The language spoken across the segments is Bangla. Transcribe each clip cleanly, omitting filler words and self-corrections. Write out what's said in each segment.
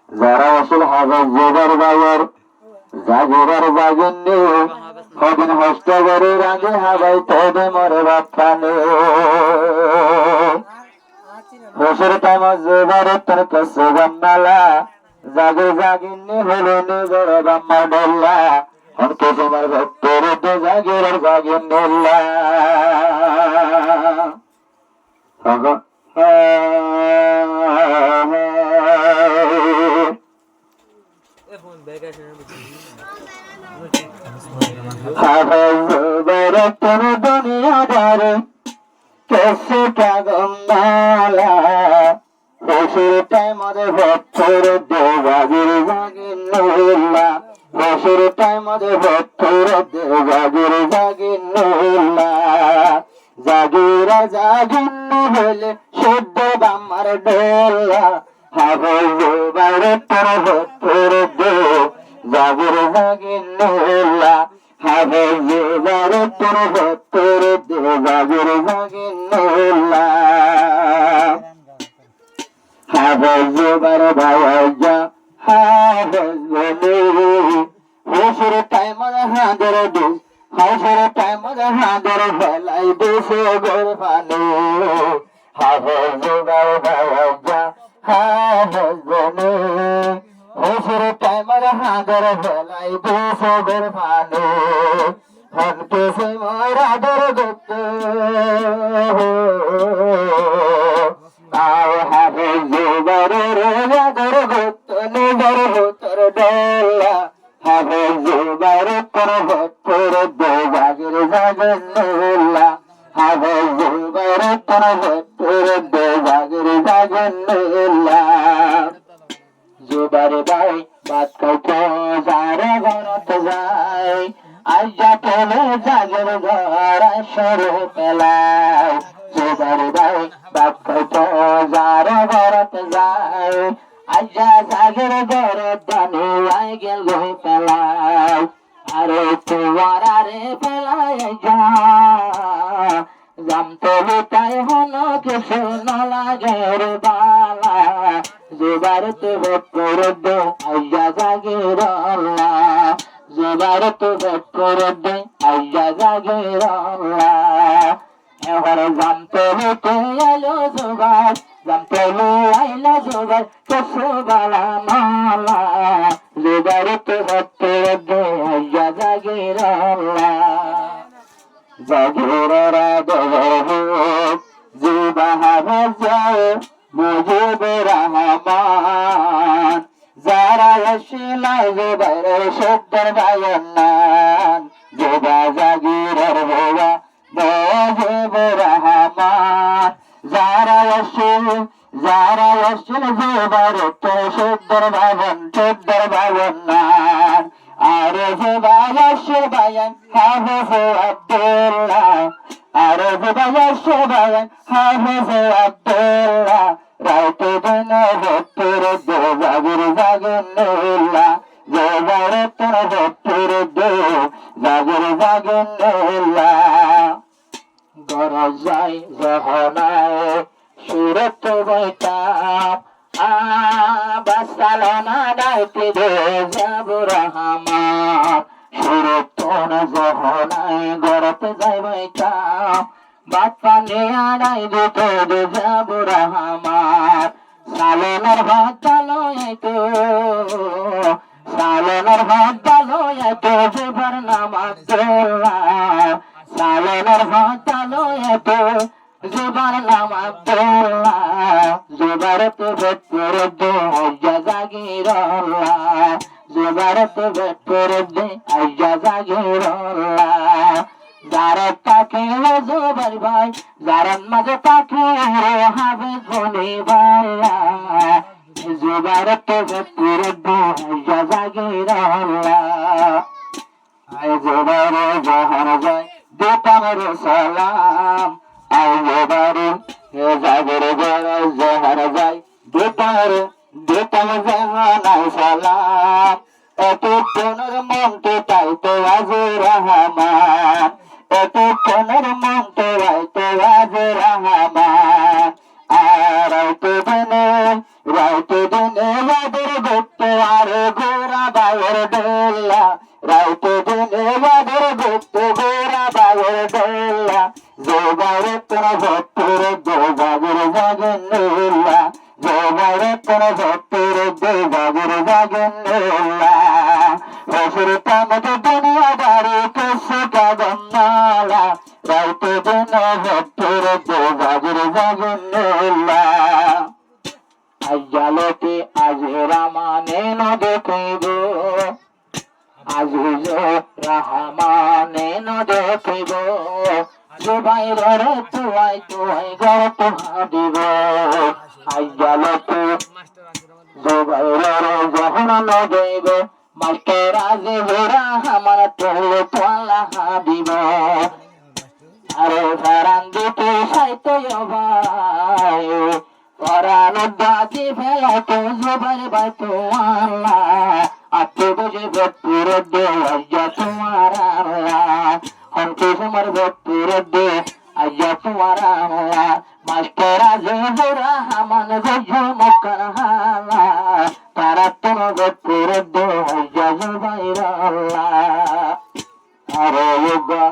যারা আসল হাজার জোগার বাজার জাগের জাগেননি হদিন হস্ত করে রাগে হাবাই তবে মরে বাপ্পানে বছর টাইম জোগার তোর কাছে গাম্মালা জাগে জাগিননি হলো নিজের বাম্মা ডল্লা হনকে তোমার ভক্তর তো জাগের জাগেন ডল্লা दुनियादार कैसे क्या गंगाला टाइम भक्तर देवागिर जागिन्नुल्ला बसुर टाइम भक्तर देवागिर जागिन्नुल्ला जागिर जागिन्नु हले शुद्ध बाम्मार डोला हाबुबार तोर भक्तर दे जागिर जागिन्नुल्ला हाबुबार तोर भक्तर दे जागिर जागिन्नुल्ला हाबुबार भाया हाबुबार बसुर टाइम हादर दे হাজার টাইম হাজার বেলায় দেশে গরবানো হাজার জোগাও বাবা হাজার হাজার টাইম হাজার বেলায় দেশে গরবানো হনকে সে মোরা দর গত আও হাজার জোগার রে দর গত নিদর হতর ডলা হাজার জোগার কর ভক্তর দেবাগের জাগন্নুল্লাহ হাজার জোগার কর ভক্তর দেবাগের জাগন্নুল্লাহ জোবার ভাই বাত কাইতে যারে ঘরত যায় আইজা পেলে জাগের ঘর সরে পেলায় জোবার ভাই বাত কাইতে যারে ঘরত যায় আইজা জাগের ঘর দানে আই গেল পেলায় আরে তোমার আরে পেলায় যা জামতো লুটাই হন কিছু না লাগে রে বালা জোবার তো ভক্তর দে আইজা জাগের আল্লাহ জোবার তো ভক্তর দে আইজা জাগের আল্লাহ এবার জামতো লুটে এলো জোবার জামতো লু আইলা জোবার কিছু বালা মালা জোবার তো ভক্তর দে আইজা জাগের আল্লাহ জাগের রাধব জিবাহার যায় মুজিবুর রহমান যারা শিলাই জোবার সত্তর বায়ন্নান জোবা জাগির বাবা মুজিবুর রহমান যারা শিল জোবার তো সত্তর বায়ন্নান আরে জোবায়াশের বায়ান হাফেজ আব্দুল্লাহ আরে জোবায়াশের বায়ান হাফেজ আব্দুল্লাহ রাইতে দিন ভক্তর দে জাগির জাগন্নুল্লাহ জোবার তোর ভক্তর দে জাগির জাগন্নুল্লাহ গরজ যাই জহনায় সুরত বৈতাম বাসালনা ডাইতে দে যাব রহমান সুরতন জহনায় গরত যাই বৈতাম বাপ্পা নিয়া ডাই দিতে দে যাব রহমান সালনের ভাত চালো তো সালনের ভাত চালো তো জেবার নাম আব্দুল্লাহ সালনের ভাত চালো তো জুবার নাম আব্দুল্লাহ জুবার তো ভক্তর দে আইজা জাগির আল্লাহ জুবার তো ভক্তর দে আইজা জাগির আল্লাহ যারা তাকে জুবার ভাই যারার মাঝে তাকে হাফেজ বনি ভাইয়া জুবার তো ভক্তর দে আইজা জাগির আল্লাহ আই জুবার জহর যায় দিতাম রে সালাম আইবারে জাগের গড় জহর যায় দিতাম জাহানাই সালাম এত কোনর মন তো তাই তো আজ রহমান এত কোনর মন তো আজ রহমান দিনে রাইতে দিনে বাদের ভক্ত আর গোরা বাগের ডোলা রাইতে দিনে বাদের ভক্ত গোরা বাগের ডোলা জোগাড়ে তোরা ভক্তর বাগের জাগেন নোলা জোগাড়ে তোরা ভক্তর বাগের জাগেন নোলা রসুর তামত দুনিয়াদারি কেসে কাগন নালা রাইতে দিনে ভক্তর বাগের জাগেন নোলা আজ্জালতে আজরা মানে ন দেখিব আজিজ রহমানে ন দেখিব জুবাইরের তুয়াই তুয়াই গর্ত হাদিব আজ্জালতে জুবাইরের যখন ন দেব মাস্টার আজিজ রহমান তোলে তোলা হাদিব আরে ফারান দিতে সাইতে ভাই পরানুদাতি ফেলা তো জুবাইর ভাই তোমার আতে বুঝে ভক্তুর দে আজ্জা তোমার হন্তে তোমার ভক্তুর দে আজ্জা তোমার মাস্টার আজিজুর রহমান গজু মক্কার হালা তারা তোমার ভক্তুর দে আজ্জা জুবাইর আরে ইবা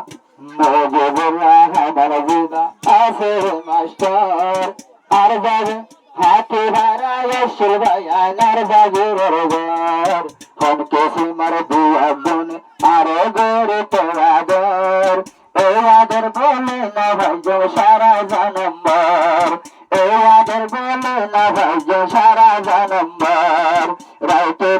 মগে বলা আমার বুদা আছে মাস্টার আর যাবে হাতে ভাড়া ভাই আনার বাজুর ঘর হমকে সীমার দুয়া গুণ আরে গড়ে তোয়াদর এ আদর বলে না ভাইজ সারা জানম্বর এ আদর বলে না ভাইজ সারা জানম্বর রাইতে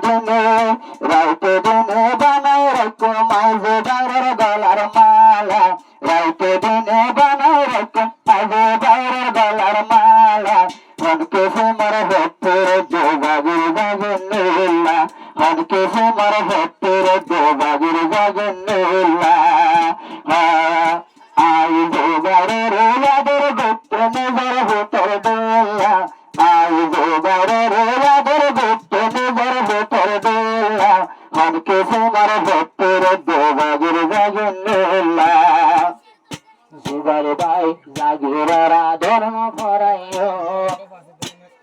দিনে বানাই রাখো মাঝে বাইরের গলার মালা রাইতে দিনে বানাই রাখো মাঝে বাইরের গলার মালা হনকে সীমার ভক্তের বাগির জাগেন নোলা হনকে সীমার ভক্তের বাগির জাগেন নোলা আই জোগাড়ের রাদের ভক্ত নিজের ভেতর দোলা আই জোগাড়ের রাদের ভক্ত নিজের ভেতর দোলা হনকে সীমার ভক্তের বাগির জাগেন নোলা জুবাইর ভাই জাগিরারা ধর্ম ফরাইও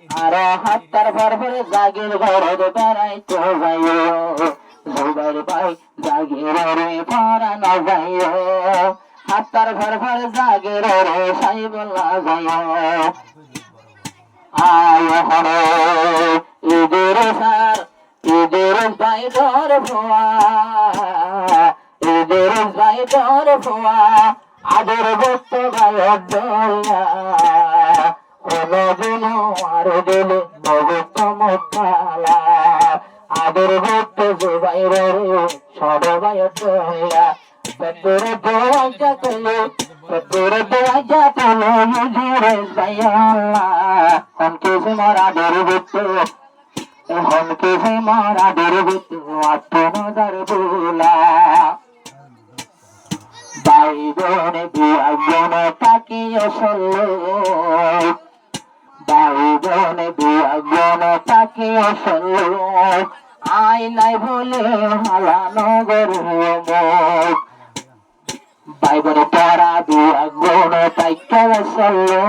আর হাত্তার ভরভরে জাগির ঘরে বেড়াই তো যাইও জুবাইর ভাই জাগিরে ফরানো যাইও হাত্তার ভরভরে জাগির রে সাইবলা যাইও আয় হরে ঈদের সার ঈদের ভাই ধর ভুয়া ঈদের ভাই ধর ভুয়া আদর ভক্ত ভাইয়ের দোলা দিল আর দিল ভক্ত মক্কালা আদর ভক্ত জুবাইরের সব ভাইয়ের দোলা তোর দোয়া তোলে তোর দোয়া তোলে হুজুরে সাইয়াল্লাহ হনকে সীমার আদর ভক্ত হনকে সীমার আদর ভক্ত আত্মনজার বোলা ভাই বোন বিয়া বোন তাকিয়ে চললো ভাই বোন বিয়া বোন তাকিয়ে চললো আই নাই বলে হালানো গরু মুখ ভাই বোন তারা বিয়া বোন তাকিয়ে চললো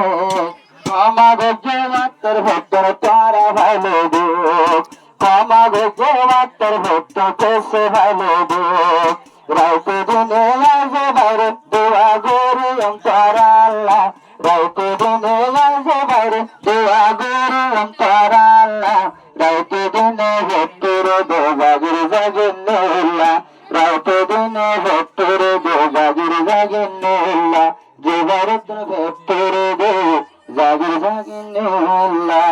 কমাগো জমাত্তর ভক্তর তারা ভালো দুঃখ কমাগো জমাত্তর ভক্ত কেসে ভালো দুঃখ রাইতে দিনে লাজে বাইরে দোয়া গরু অন্তর আল্লাহ রাইতে দিনে লাজে বাইরে দোয়া গরু অন্তর আল্লাহ রাইতে দিনে ভক্তর দোবাগির জাগেন নোলা রাইতে দিনে ভক্তর দোবাগির জাগেন নোলা যে ভারত ভক্তর দো জাগির জাগেন নোলা